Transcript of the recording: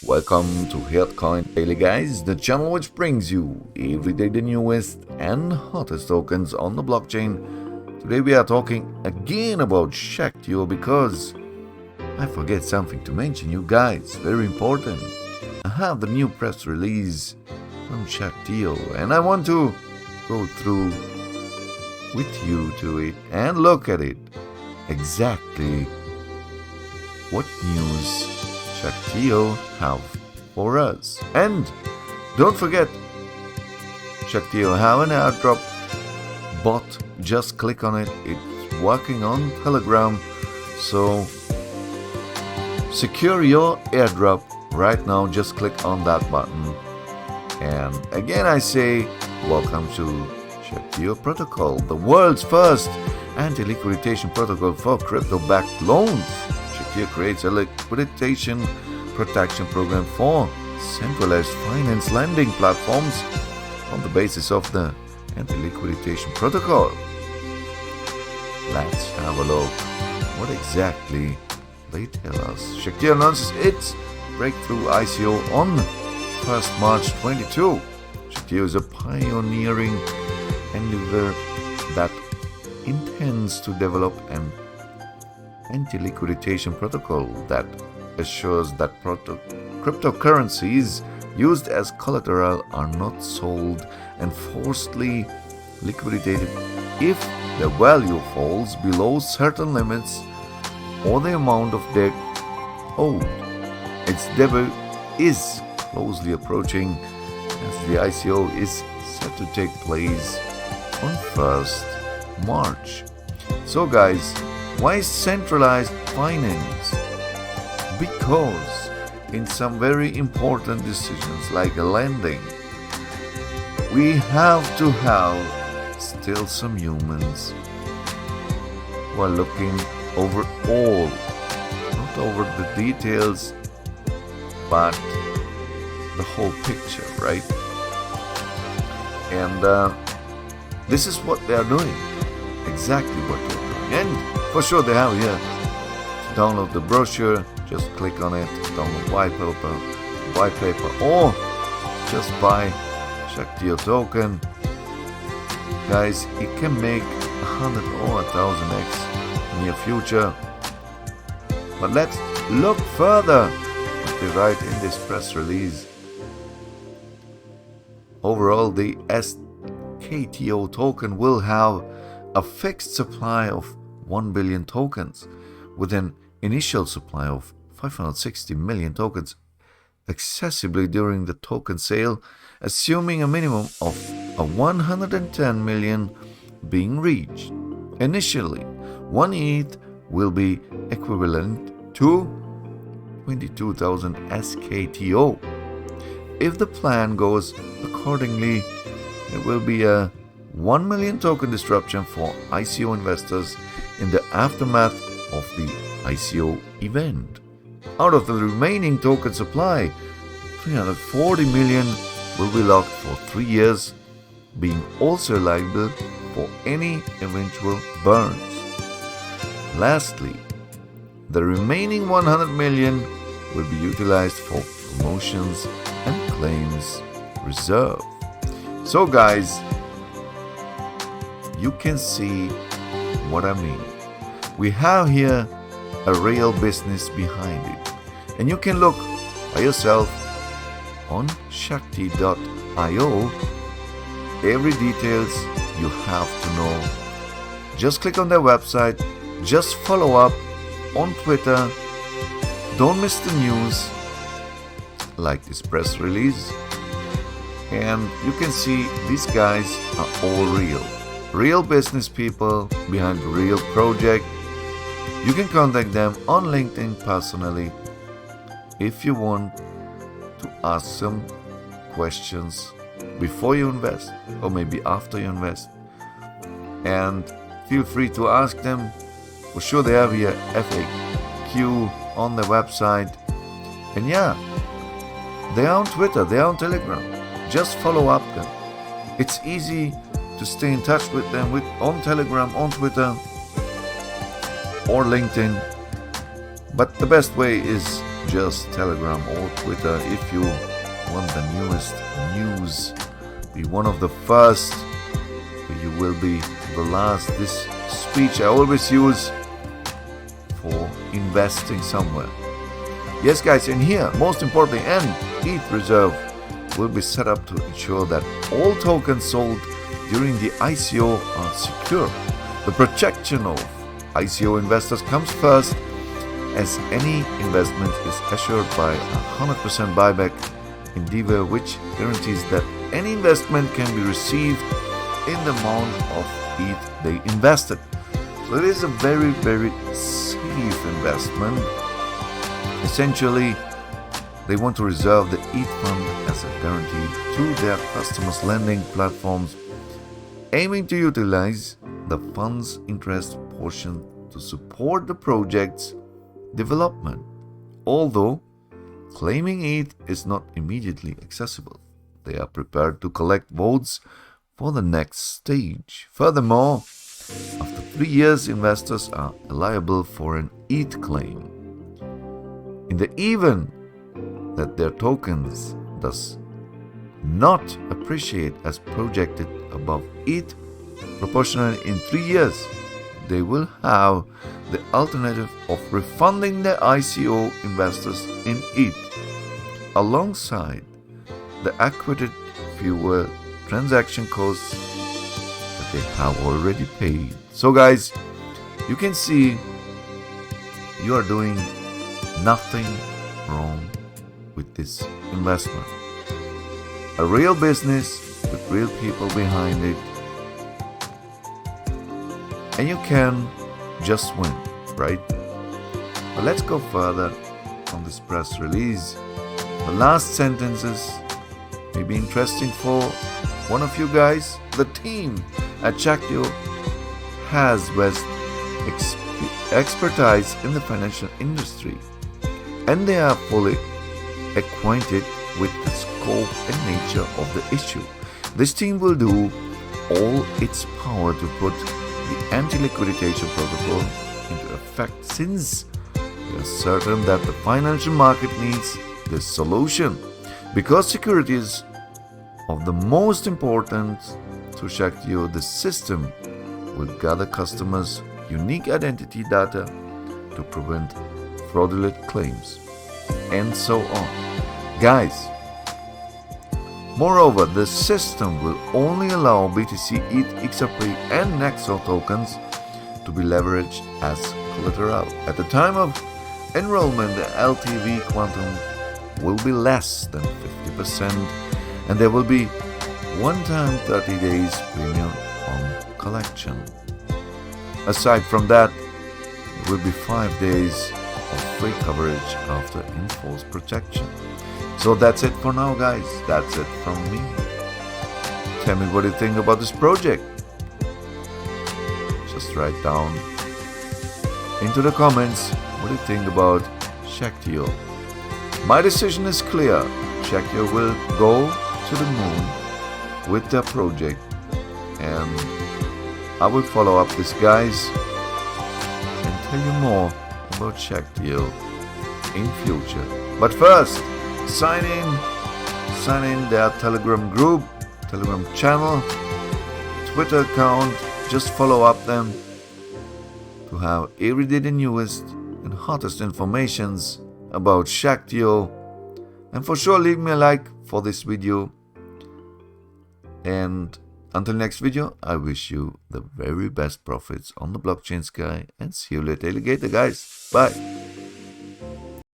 Welcome to Healthcoin Daily, guys, the channel which brings you every day the newest and hottest tokens on the blockchain. Today we are talking again about Shaktiio because I forget something to mention, you guys, very important. I have the new press release from Shaktiio and I want to go through with you to it and look at it exactly what news Shaktiio have for us. And don't forget, Shaktiio have an airdrop bot. Just click on it. It's working on Telegram. So secure your airdrop right now. Just click on that button. And again I say, welcome to Shaktiio protocol, the world's first anti-liquidation protocol for crypto-backed loans. Shaktiio creates a liquidation protection program for centralized finance lending platforms on the basis of the anti-liquidation protocol. Let's have a look what exactly they tell us. Shaktiio announces its breakthrough ICO on 1st March 22. Shaktiio is a pioneering endeavor that intends to develop an anti-liquidation protocol that assures that cryptocurrencies used as collateral are not sold and forcibly liquidated if the value falls below certain limits or the amount of debt owed. Its debut is closely approaching as the ICO is set to take place on 1st March. So guys, why centralized finance? Because in some very important decisions like lending, we have to have still some humans who are looking over all, not over the details, but the whole picture, right? And this is what they are doing, exactly what they're doing. And for sure they have here to download the brochure. Just click on it, download white paper, or just buy Shaktiio token. Guys, it can make 100 or 1000x in near future. But let's look further what they write in this press release. Overall, the Shaktiio token will have a fixed supply of 1 billion tokens with an initial supply of 560 million tokens accessibly during the token sale, assuming a minimum of 110 million being reached. Initially, 1 ETH will be equivalent to 22,000 Shaktiio. If the plan goes accordingly, it will be a 1 million token disruption for ICO investors in the aftermath of the ICO event. Out of the remaining token supply, 340 million will be locked for 3 years, being also liable for any eventual burns. Lastly, the remaining 100 million will be utilized for promotions and claims reserve. So guys, you can see what I mean. We have here a real business behind it, and you can look by yourself on Shakti.io. Every details you have to know. Just click on their website, just follow up on Twitter. Don't miss the news like this press release, and you can see these guys are all real business people behind the real project. You can contact them on LinkedIn personally if you want to ask some questions before you invest or maybe after you invest. And feel free to ask them. For sure they have here FAQ on the website. And yeah, they are on Twitter, they are on Telegram. Just follow up them. It's easy to stay in touch with them on Telegram, on Twitter, or LinkedIn. But the best way is just Telegram or Twitter. If you want the newest news, be one of the first, you will be the last. This speech I always use for investing somewhere. Yes guys, in here, most importantly, and ETH reserve will be set up to ensure that all tokens sold during the ICO are secure. The protection of ICO investors comes first, as any investment is assured by a 100% buyback endeavor, which guarantees that any investment can be received in the amount of ETH they invested. So it is a very, very safe investment. Essentially, they want to reserve the ETH fund as a guarantee to their customers' lending platforms, aiming to utilize the fund's interest portion to support the project's development. Although claiming ETH is not immediately accessible, they are prepared to collect votes for the next stage. Furthermore, after 3 years, investors are liable for an ETH claim. In the event that their tokens does not appreciate as projected above ETH proportionally in 3 years, they will have the alternative of refunding their ICO investors in ETH, alongside the acquitted fewer transaction costs that they have already paid. So guys, you can see you are doing nothing wrong with this investment. A real business with real people behind it, and you can just win, right? But let's go further on this press release. The last sentences may be interesting for one of you guys. The team at Shaktiio has vast expertise in the financial industry, and they are fully acquainted with the scope and nature of the issue. This team will do all its power to put the anti-liquidation protocol into effect, since we are certain that the financial market needs this solution, because security is of the most importance to Shaktiio. The system will gather customers' unique identity data to prevent fraudulent claims, and so on. Guys, moreover, the system will only allow BTC, ETH, XRP, and Nexo tokens to be leveraged as collateral. At the time of enrollment, the LTV quantum will be less than 50%, and there will be one-time 30 days premium on collection. Aside from that, there will be 5 days of free coverage after enforced protection. So that's it for now, guys. That's it from me. Tell me what you think about this project. Just write down into the comments what you think about Shaktiio. My decision is clear. Shaktiio will go to the moon with their project, and I will follow up this, guys, and tell you more about Shaktiio in future. But first, sign in their Telegram group, Telegram channel, Twitter account. Just follow up them to have every day the newest and hottest informations about Shaktiio. And for sure, leave me a like for this video. And until next video, I wish you the very best profits on the blockchain sky, and see you later, alligator guys. Bye.